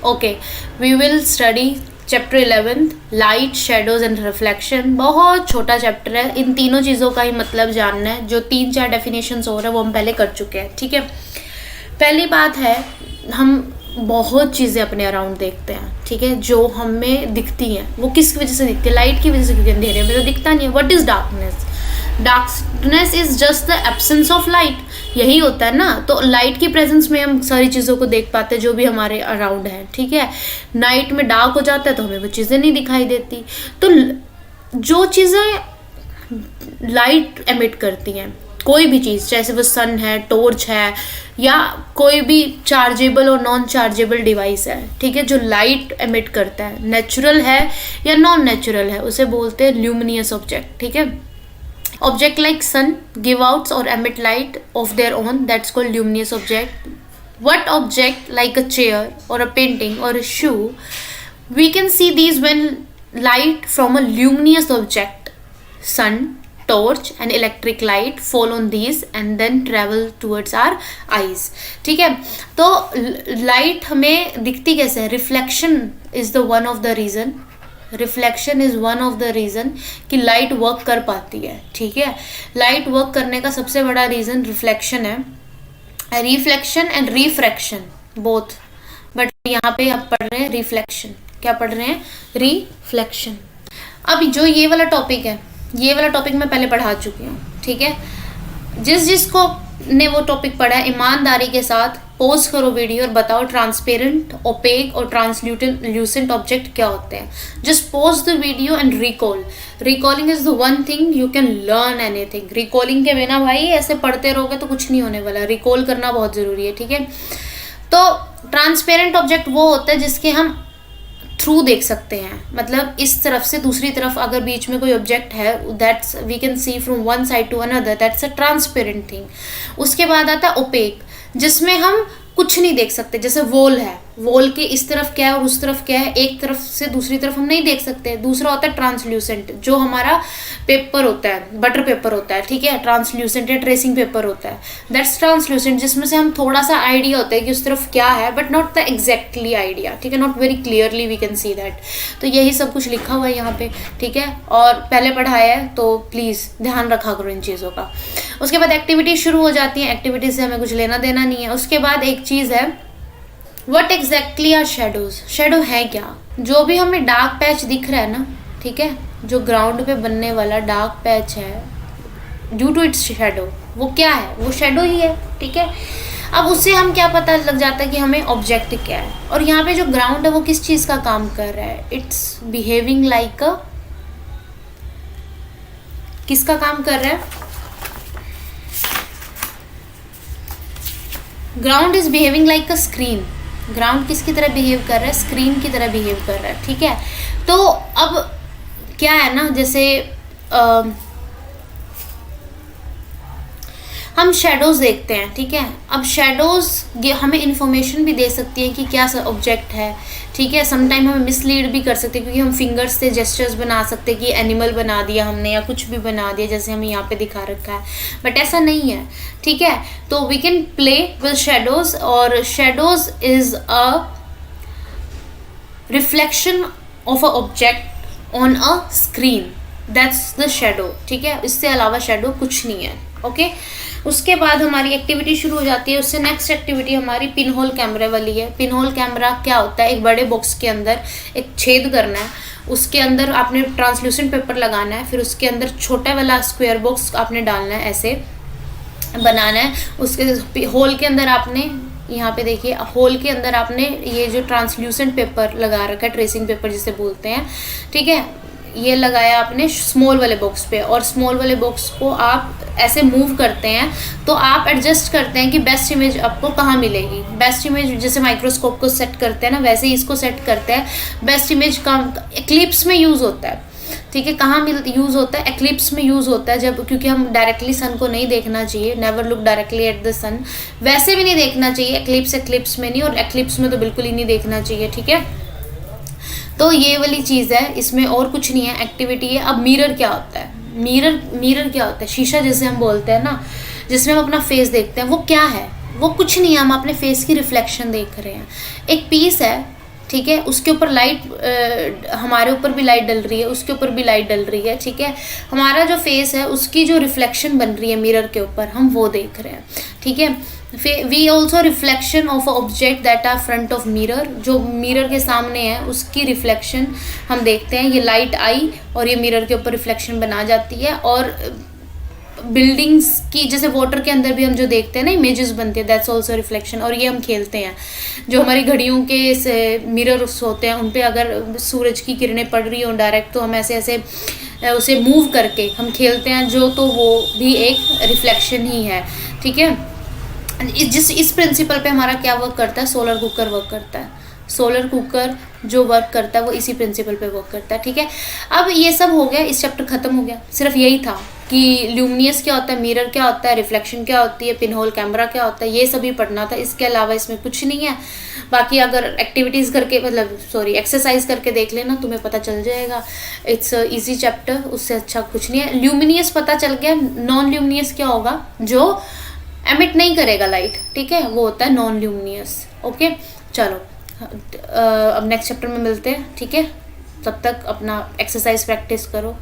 Okay, we will study chapter 11 light, shadows and reflection. बहुत छोटा chapter है, इन तीनों चीज़ों का ही मतलब जानना है। जो 3-4 डेफिनेशंस हो रहे हैं वो हम पहले कर चुके हैं, ठीक है। पहली बात है, हम बहुत चीज़ें अपने अराउंड देखते हैं, ठीक है, जो हमें दिखती हैं वो किस वजह से दिखती है? लाइट की वजह से, क्योंकि अंधेरे में तो दिखता नहीं है। What is darkness? Darkness is just the absence of light, यही होता है ना। तो लाइट की प्रेजेंस में हम सारी चीज़ों को देख पाते हैं जो भी हमारे अराउंड है, ठीक है। नाइट में डार्क हो जाता है तो हमें वो चीज़ें नहीं दिखाई देती। तो जो चीज़ें लाइट एमिट करती हैं, कोई भी चीज़, जैसे वो सन है, टॉर्च है, या कोई भी चार्जेबल और नॉन चार्जेबल डिवाइस है, ठीक है, जो लाइट एमिट करता है, नेचुरल है या नॉन नेचुरल है, उसे बोलते हैं ल्यूमिनियस ऑब्जेक्ट, ठीक है। Object like sun give out or emit light of their own, that's called luminous object. What object like a chair or a painting or a shoe, we can see these when light from a luminous object, sun, torch and electric light fall on these and then travel towards our eyes, ठीक है। तो light हमें दिखती कैसे है? Reflection is the one of the reason, reflection is one of the reason कि light work कर पाती है, ठीक है। लाइट वर्क करने का सबसे बड़ा रीज़न रिफ्लेक्शन है। Reflection and refraction both, but यहाँ पे आप पढ़ रहे हैं रिफ्लेक्शन। क्या पढ़ रहे हैं? रिफ्लेक्शन। अब जो ये वाला टॉपिक है, ये वाला टॉपिक मैं पहले पढ़ा चुकी हूँ, ठीक है। जिसको ने वो टॉपिक पढ़ा है, ईमानदारी के साथ पोज करो वीडियो और बताओ ट्रांसपेरेंट, ओपेक और ट्रांसल्यूसेंट ऑब्जेक्ट क्या होते हैं। Just pose the video and recall. Recalling is the one thing you can learn anything. Recalling के बिना भाई ऐसे पढ़ते रहोगे तो कुछ नहीं होने वाला। रिकॉल करना बहुत ज़रूरी है, ठीक है। तो ट्रांसपेरेंट ऑब्जेक्ट वो होता है जिसके हम थ्रू देख सकते हैं, मतलब इस तरफ से दूसरी तरफ अगर बीच में कोई ऑब्जेक्ट है, that's we can see from one side to another, that's a transparent thing. उसके बाद आता है ओपेक, जिसमें हम कुछ नहीं देख सकते। जैसे वॉल है, वॉल के इस तरफ क्या है और उस तरफ क्या है, एक तरफ से दूसरी तरफ हम नहीं देख सकते। दूसरा होता है ट्रांसल्यूसेंट, जो हमारा पेपर होता है, बटर पेपर होता है, ठीक है। ट्रांसल्यूसेंट या ट्रेसिंग पेपर होता है, दैट्स ट्रांसल्यूसेंट, जिसमें से हम थोड़ा सा आइडिया होता है कि उस तरफ क्या है, but not the exactly idea, ठीक है, not very clearly we can see that. तो यही सब कुछ लिखा हुआ है यहाँ पे, ठीक है, और पहले पढ़ाया है तो प्लीज़ ध्यान रखा करो इन चीज़ों का। उसके बाद एक्टिविटी शुरू हो जाती है, एक्टिविटी से हमें कुछ लेना देना नहीं है। उसके बाद एक चीज़ है, what exactly are shadows. Shadow है क्या? जो भी हमें डार्क पैच दिख रहा है ना, ठीक है, जो ग्राउंड पे बनने वाला डार्क पैच है ड्यू टू इट्स शेडो, वो क्या है? वो शेडो ही है, ठीक है। अब उससे हम क्या पता लग जाता है कि हमें ऑब्जेक्ट क्या है। और यहाँ पे जो ग्राउंड है वो किस चीज़ का काम कर रहा है? इट्स बिहेविंग लाइक अ, किसका काम कर रहा है? Ground is behaving like a screen. Ground किसकी तरह बिहेव कर रहा है? स्क्रीन की तरह बिहेव कर रहा है, ठीक है। तो अब क्या है ना, जैसे हम शेडोज देखते हैं, ठीक है। अब शेडोज हमें इंफॉर्मेशन भी दे सकती है कि क्या ऑब्जेक्ट है, ठीक है। समटाइम हमें मिसलीड भी कर सकते हैं, क्योंकि हम फिंगर्स से जेस्चर्स बना सकते हैं कि एनिमल बना दिया हमने या कुछ भी बना दिया, जैसे हमें यहाँ पे दिखा रखा है, बट ऐसा नहीं है, ठीक है। तो we can play with shadows, और shadows is a reflection of a object on a screen, that's the shadow, ठीक है। इससे अलावा शेडो कुछ नहीं है, ओके। उसके बाद हमारी एक्टिविटी शुरू हो जाती है। उससे नेक्स्ट एक्टिविटी हमारी पिन होल कैमरे वाली है। पिन होल कैमरा क्या होता है? एक बड़े बॉक्स के अंदर एक छेद करना है, उसके अंदर आपने ट्रांसल्यूसेंट पेपर लगाना है, फिर उसके अंदर छोटा वाला स्क्वायर बॉक्स आपने डालना है, ऐसे बनाना है। उसके होल के अंदर आपने, यहाँ पे देखिए, होल के अंदर आपने ये जो ट्रांसल्यूसेंट पेपर लगा रखा है, ट्रेसिंग पेपर जिसे बोलते हैं, ठीक है, ये लगाया आपने स्मॉल वाले बॉक्स पे, और स्मॉल वाले बॉक्स को आप ऐसे मूव करते हैं तो आप एडजस्ट करते हैं कि बेस्ट इमेज आपको कहाँ मिलेगी। बेस्ट इमेज जैसे माइक्रोस्कोप को सेट करते हैं ना, वैसे ही इसको सेट करते हैं। बेस्ट इमेज कम एक्लिप्स में यूज़ होता है, ठीक है। कहाँ यूज़ होता है? एक्लिप्स में यूज़ होता है, जब, क्योंकि हम डायरेक्टली सन को नहीं देखना चाहिए, never look directly at the sun. वैसे भी नहीं देखना चाहिए, एक्लिप्स में नहीं, और एक्लिप्स में तो बिल्कुल ही नहीं देखना चाहिए, ठीक है। तो ये वाली चीज़ है, इसमें और कुछ नहीं है, एक्टिविटी है। अब मिरर क्या होता है? मिरर क्या होता है? शीशा जैसे हम बोलते हैं ना, जिसमें हम अपना फेस देखते हैं, वो क्या है? वो कुछ नहीं है, हम अपने फेस की रिफ्लेक्शन देख रहे हैं। एक पीस है, ठीक है, उसके ऊपर लाइट, हमारे ऊपर भी लाइट डल रही है, उसके ऊपर भी लाइट डल रही है, ठीक है। हमारा जो फेस है उसकी जो रिफ्लेक्शन बन रही है मिरर के ऊपर, हम वो देख रहे हैं, ठीक है। We also reflection of object that are front of mirror, जो मिरर के सामने है उसकी रिफ्लेक्शन हम देखते हैं। ये लाइट आई और ये मिरर के ऊपर रिफ्लेक्शन बना जाती है। और बिल्डिंग्स की जैसे वाटर के अंदर भी हम जो देखते हैं ना इमेजेस बनती है, दैट्स ऑल्सो रिफ्लेक्शन। और ये हम खेलते हैं, जो हमारी घड़ियों के मिरर्स होते हैं उन पे अगर सूरज की किरणें पड़ रही हो डायरेक्ट, तो हम ऐसे ऐसे उसे मूव करके हम खेलते हैं, जो तो वो भी एक रिफ्लेक्शन ही है, ठीक है। इस प्रिंसिपल पे हमारा क्या वर्क करता है, सोलर कुकर वर्क करता है। सोलर कुकर जो वर्क करता है वो इसी प्रिंसिपल पे वर्क करता है, ठीक है। अब ये सब हो गया, इस चैप्टर खत्म हो गया। सिर्फ यही था कि ल्यूमिनियस क्या होता है, मिरर क्या होता है, रिफ्लेक्शन क्या होती है, पिन होल कैमरा क्या होता है, ये सभी पढ़ना था। इसके अलावा इसमें कुछ नहीं है। बाकी अगर एक्टिविटीज़ करके एक्सरसाइज करके देख लेना, तुम्हें पता चल जाएगा। इट्स इजी चैप्टर, उससे अच्छा कुछ नहीं है। ल्यूमिनियस पता चल गया। नॉन ल्यूमिनियस क्या होगा, जो एमिट नहीं करेगा लाइट, ठीक है, वो होता है नॉन ल्यूमिनियस। ओके, चलो अब नेक्स्ट चैप्टर में मिलते हैं, ठीक है। तब तक अपना एक्सरसाइज प्रैक्टिस करो।